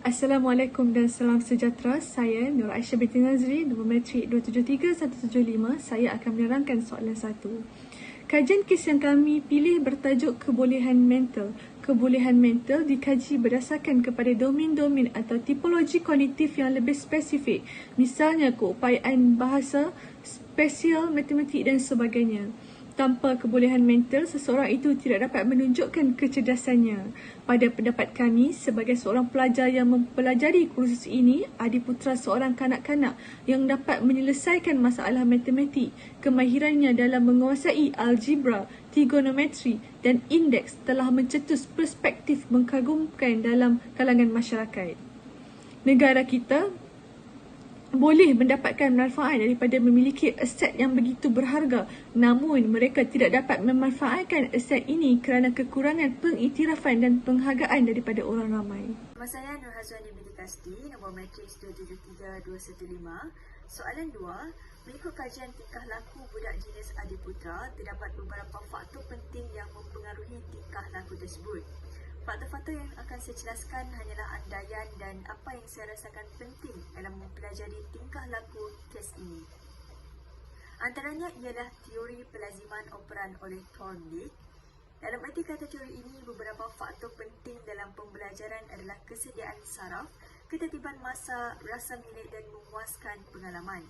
Assalamualaikum dan salam sejahtera. Saya Nur Aisyah binti Nazri, nombor matrik 273175. Saya akan menerangkan soalan 1. Kajian kes yang kami pilih bertajuk kebolehan mental. Kebolehan mental dikaji berdasarkan kepada domain-domain atau tipologi kognitif yang lebih spesifik. Misalnya keupayaan bahasa, spesial, matematik dan sebagainya. Tanpa kebolehan mental, seseorang itu tidak dapat menunjukkan kecerdasannya. Pada pendapat kami, sebagai seorang pelajar yang mempelajari kursus ini, Adiputra seorang kanak-kanak yang dapat menyelesaikan masalah matematik. Kemahirannya dalam menguasai algebra, trigonometri dan indeks telah mencetus perspektif mengagumkan dalam kalangan masyarakat. Negara kita boleh mendapatkan manfaat daripada memiliki aset yang begitu berharga, namun mereka tidak dapat memanfaatkan aset ini kerana kekurangan pengiktirafan dan penghargaan daripada orang ramai. Nama saya Nur Hazwani binti Kasdi, nombor matrik 273215. Soalan 2, mengikut kajian tingkah laku budak jenis Adiputra, terdapat beberapa faktor penting yang mempengaruhi tingkah laku tersebut. Faktor-faktor yang akan saya jelaskan hanyalah andaian dan apa yang saya rasakan penting dalam mempelajari tingkah laku kes ini. Antaranya ialah teori pelaziman operan oleh Thorndike. Dalam arti kata teori ini, beberapa faktor penting dalam pembelajaran adalah kesediaan saraf, ketertiban masa, rasa milik dan memuaskan pengalaman.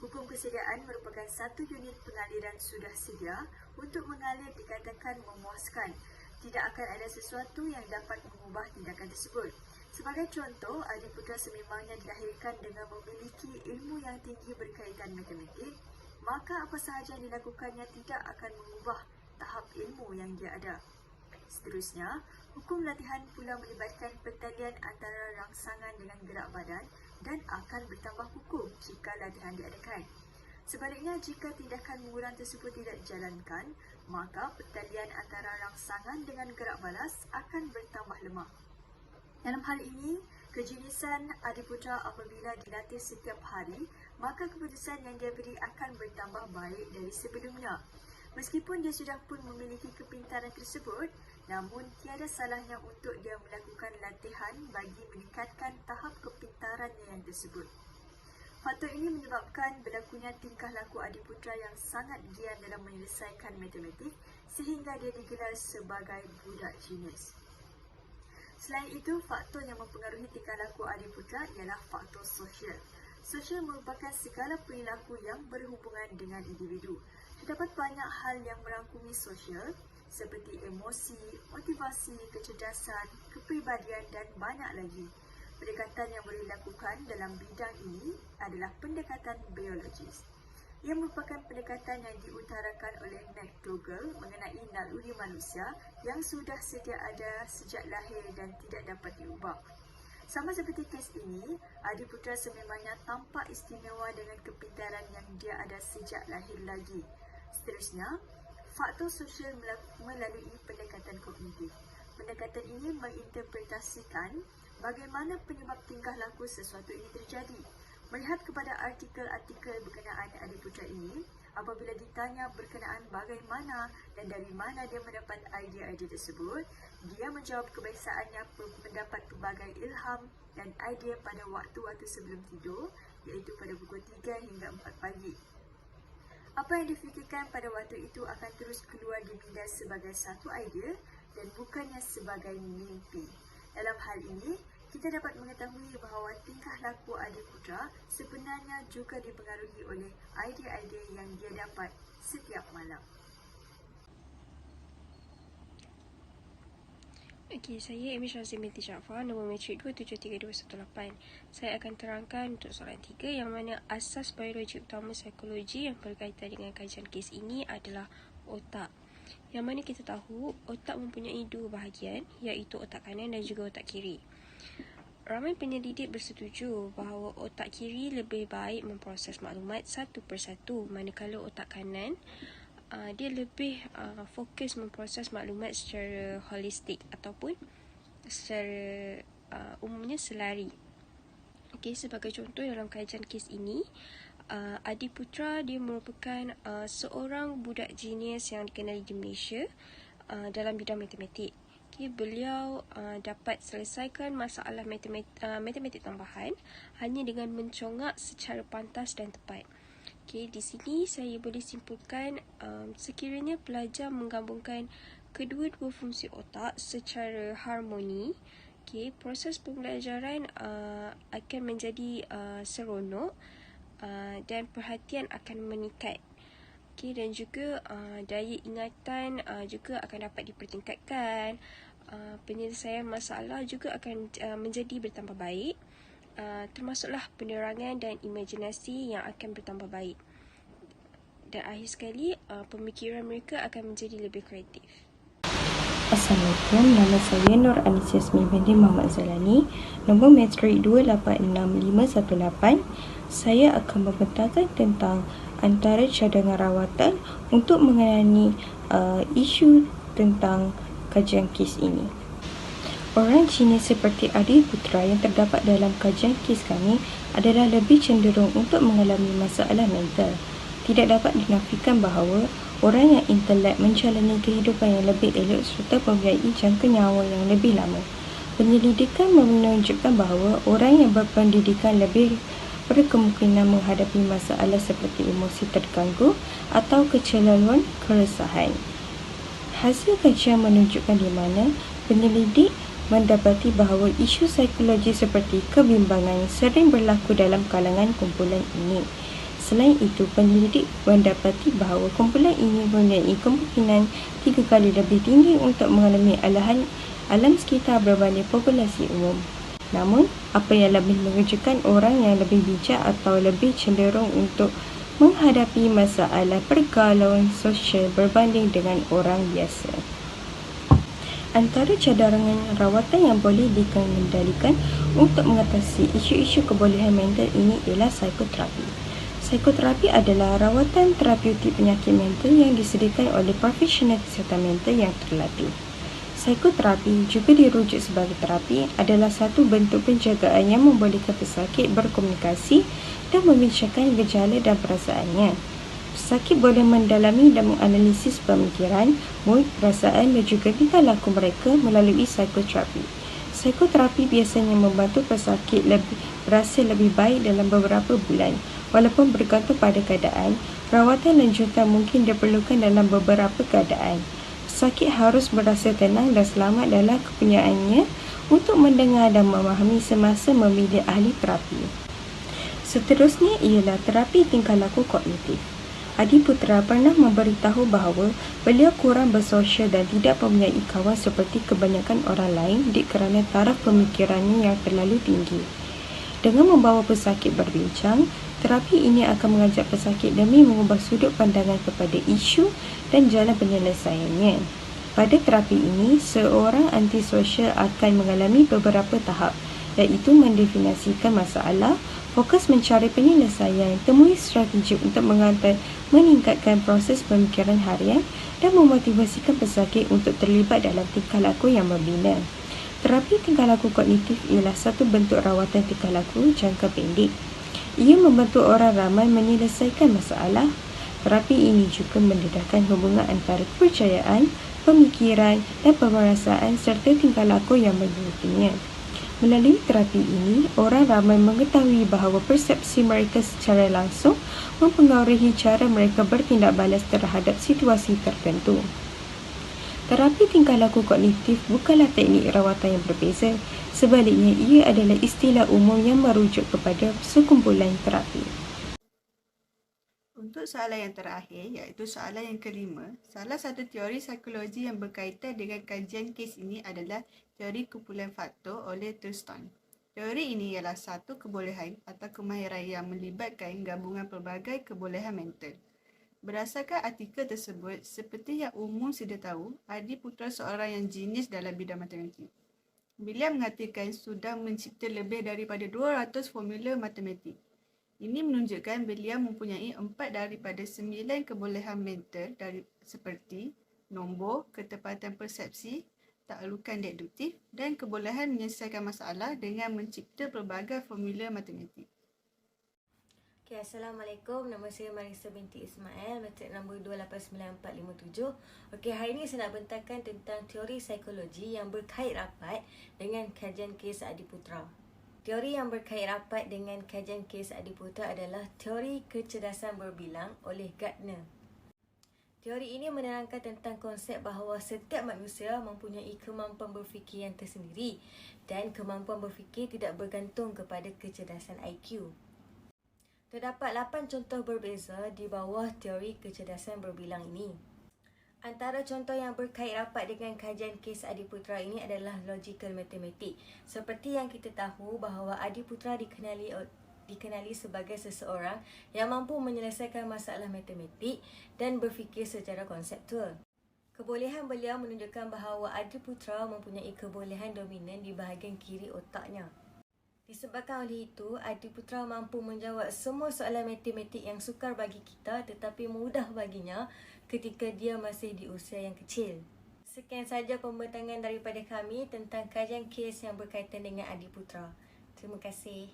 Hukum kesediaan merupakan satu unit pengaliran sudah sedia. Untuk mengalir dikatakan memuaskan. Tidak akan ada sesuatu yang dapat mengubah tindakan tersebut. Sebagai contoh, Adiputra sememangnya dilahirkan dengan memiliki ilmu yang tinggi berkaitan matematik, maka apa sahaja yang dilakukannya tidak akan mengubah tahap ilmu yang dia ada. Seterusnya, hukum latihan pula melibatkan pertalian antara rangsangan dengan gerak badan dan akan bertambah hukum jika latihan diadakan. Sebaliknya, jika tindakan mengurang tersebut tidak dijalankan, maka pertalian antara rangsangan dengan gerak balas akan bertambah lemah. Dalam hal ini, kejeniusan Adiputra apabila dilatih setiap hari, maka keputusan yang dia beri akan bertambah baik dari sebelumnya. Meskipun dia sudah pun memiliki kepintaran tersebut, namun tiada salahnya untuk dia melakukan latihan bagi meningkatkan tahap kepintarannya yang tersebut. Faktor ini menyebabkan berlakunya tingkah laku Adiputra yang sangat giat dalam menyelesaikan matematik sehingga dia digelar sebagai budak jenius. Selain itu, faktor yang mempengaruhi tingkah laku Adiputra ialah faktor sosial. Sosial merupakan segala perilaku yang berhubungan dengan individu. Terdapat banyak hal yang merangkumi sosial seperti emosi, motivasi, kecerdasan, kepribadian dan banyak lagi. Pendekatan yang boleh dilakukan dalam bidang ini adalah pendekatan biologis. Ia merupakan pendekatan yang diutarakan oleh McDougall mengenai naluri manusia yang sudah sedia ada sejak lahir dan tidak dapat diubah. Sama seperti kes ini, Adiputra sememangnya tampak istimewa dengan kepintaran yang dia ada sejak lahir lagi. Seterusnya, faktor sosial melalui pendekatan kognitif. Pendekatan ini menginterpretasikan bagaimana penyebab tingkah laku sesuatu ini terjadi. Melihat kepada artikel-artikel berkenaan Adiputra ini, apabila ditanya berkenaan bagaimana dan dari mana dia mendapat idea-idea tersebut, dia menjawab kebiasaannya mendapat pelbagai ilham dan idea pada waktu-waktu sebelum tidur, iaitu pada pukul 3 hingga 4 pagi. Apa yang difikirkan pada waktu itu akan terus keluar di minda sebagai satu idea dan bukannya sebagai mimpi. Dalam hal ini, kita dapat mengetahui bahawa tingkah laku Adiputra sebenarnya juga dipengaruhi oleh idea-idea yang dia dapat setiap malam. Okey, saya Amy Syazim binti Jaafar, nombor matrik 273218. Saya akan terangkan untuk soalan 3 yang mana asas biologi utama psikologi yang berkaitan dengan kajian kes ini adalah otak. Yang mana kita tahu, otak mempunyai dua bahagian, iaitu otak kanan dan juga otak kiri. Ramai penyelidik bersetuju bahawa otak kiri lebih baik memproses maklumat satu persatu, manakala otak kanan dia lebih fokus memproses maklumat secara holistik ataupun secara umumnya selari. Okey, sebagai contoh dalam kajian kes ini, Adiputra dia merupakan seorang budak jenius yang dikenali di Malaysia dalam bidang matematik. Beliau dapat selesaikan masalah matematik tambahan hanya dengan mencongak secara pantas dan tepat. Di sini saya boleh simpulkan sekiranya pelajar menggabungkan kedua-dua fungsi otak secara harmoni, proses pembelajaran akan menjadi seronok dan perhatian akan meningkat. Dan juga daya ingatan juga akan dapat dipertingkatkan. Penyelesaian masalah juga akan menjadi bertambah baik, termasuklah penerangan dan imajinasi yang akan bertambah baik. Dan akhir sekali, pemikiran mereka akan menjadi lebih kreatif. Assalamualaikum, nama saya Nur Anisia Yasmin binti Muhammad Zalani, nombor matrik 286518. Saya akan membentangkan tentang antara cadangan rawatan untuk mengenai isu tentang kajian kes ini. Orang jenis seperti Adi Putra yang terdapat dalam kajian kes kami adalah lebih cenderung untuk mengalami masalah mental. Tidak dapat dinafikan bahawa orang yang intelek menjalani kehidupan yang lebih elok serta mempunyai jangka nyawa yang lebih lama. Penyelidikan menunjukkan bahawa orang yang berpendidikan lebih berkemungkinan menghadapi masalah seperti emosi terganggu atau kecerdasan keresahan. Hasil kajian menunjukkan di mana penyelidik mendapati bahawa isu psikologi seperti kebimbangan sering berlaku dalam kalangan kumpulan ini. Selain itu, penyelidik mendapati bahawa kumpulan ini mempunyai kemungkinan 3 kali lebih tinggi untuk mengalami alam sekitar berbanding populasi umum. Namun, apa yang lebih mengejutkan, orang yang lebih bijak atau lebih cenderung untuk menghadapi masalah pergaulan sosial berbanding dengan orang biasa. Antara cadangan rawatan yang boleh dikendalikan untuk mengatasi isu-isu kebolehan mental ini ialah psikoterapi. Psikoterapi adalah rawatan terapeutik penyakit mental yang disediakan oleh profesional kesihatan mental yang terlatih. Psikoterapi, juga dirujuk sebagai terapi, adalah satu bentuk penjagaan yang membolehkan pesakit berkomunikasi dan membincangkan gejala dan perasaannya. Pesakit boleh mendalami dan menganalisis pemikiran, mood, perasaan dan juga tingkah laku mereka melalui psikoterapi. Psikoterapi biasanya membantu pesakit berasa lebih baik dalam beberapa bulan. Walaupun bergantung pada keadaan, rawatan lanjutan mungkin diperlukan dalam beberapa keadaan. Pesakit harus berasa tenang dan selamat dalam kepunyaannya untuk mendengar dan memahami semasa memilih ahli terapi. Seterusnya ialah terapi tingkah laku kognitif. Adi Putra pernah memberitahu bahawa beliau kurang bersosial dan tidak mempunyai kawan seperti kebanyakan orang lain kerana taraf pemikirannya yang terlalu tinggi. Dengan membawa pesakit berbincang, terapi ini akan mengajak pesakit demi mengubah sudut pandangan kepada isu dan jalan penyelesaiannya. Pada terapi ini, seorang antisosial akan mengalami beberapa tahap, iaitu mendefinisikan masalah, fokus mencari penyelesaian, temui strategi untuk meningkatkan proses pemikiran harian dan memotivasikan pesakit untuk terlibat dalam tingkah laku yang membina. Terapi tingkah laku kognitif ialah satu bentuk rawatan tingkah laku jangka pendek. Ia membantu orang ramai menyelesaikan masalah. Terapi ini juga mendedahkan hubungan antara kepercayaan, pemikiran dan pemerasaan serta tingkah laku yang mengikutinya. Melalui terapi ini, orang ramai mengetahui bahawa persepsi mereka secara langsung mempengaruhi cara mereka bertindak balas terhadap situasi tertentu. Terapi tingkah laku kognitif bukanlah teknik rawatan yang berbeza. Sebaliknya, ia adalah istilah umum yang merujuk kepada sekumpulan terapi. Untuk soalan yang terakhir, iaitu soalan yang kelima, salah satu teori psikologi yang berkaitan dengan kajian kes ini adalah teori kumpulan faktor oleh Thurston. Teori ini ialah satu kebolehan atau kemahiran yang melibatkan gabungan pelbagai kebolehan mental. Berdasarkan artikel tersebut, seperti yang umum sedia tahu, Adi Putra seorang yang jenius dalam bidang matematik. Beliau mengatakan sudah mencipta lebih daripada 200 formula matematik. Ini menunjukkan beliau mempunyai 4 daripada 9 kebolehan mental seperti nombor, ketepatan persepsi, taklukan deduktif dan kebolehan menyelesaikan masalah dengan mencipta pelbagai formula matematik. Okay, Assalamualaikum. Nama saya Marisa binti Ismail, matrik nombor 289457. Okey, hari ini saya nak bentangkan tentang teori psikologi yang berkait rapat dengan kajian kes Adiputra. Teori yang berkait rapat dengan kajian kes Adiputra adalah teori kecerdasan berbilang oleh Gardner. Teori ini menerangkan tentang konsep bahawa setiap manusia mempunyai kemampuan berfikir yang tersendiri dan kemampuan berfikir tidak bergantung kepada kecerdasan IQ. Terdapat 8 contoh berbeza di bawah teori kecerdasan berbilang ini. Antara contoh yang berkait rapat dengan kajian kes Adiputra ini adalah logical mathematics. Seperti yang kita tahu bahawa Adiputra dikenali sebagai seseorang yang mampu menyelesaikan masalah matematik dan berfikir secara konseptual. Kebolehan beliau menunjukkan bahawa Adiputra mempunyai kebolehan dominan di bahagian kiri otaknya. Disebabkan oleh itu, Adiputra mampu menjawab semua soalan matematik yang sukar bagi kita tetapi mudah baginya ketika dia masih di usia yang kecil. Sekian sahaja pembentangan daripada kami tentang kajian kes yang berkaitan dengan Adiputra. Terima kasih.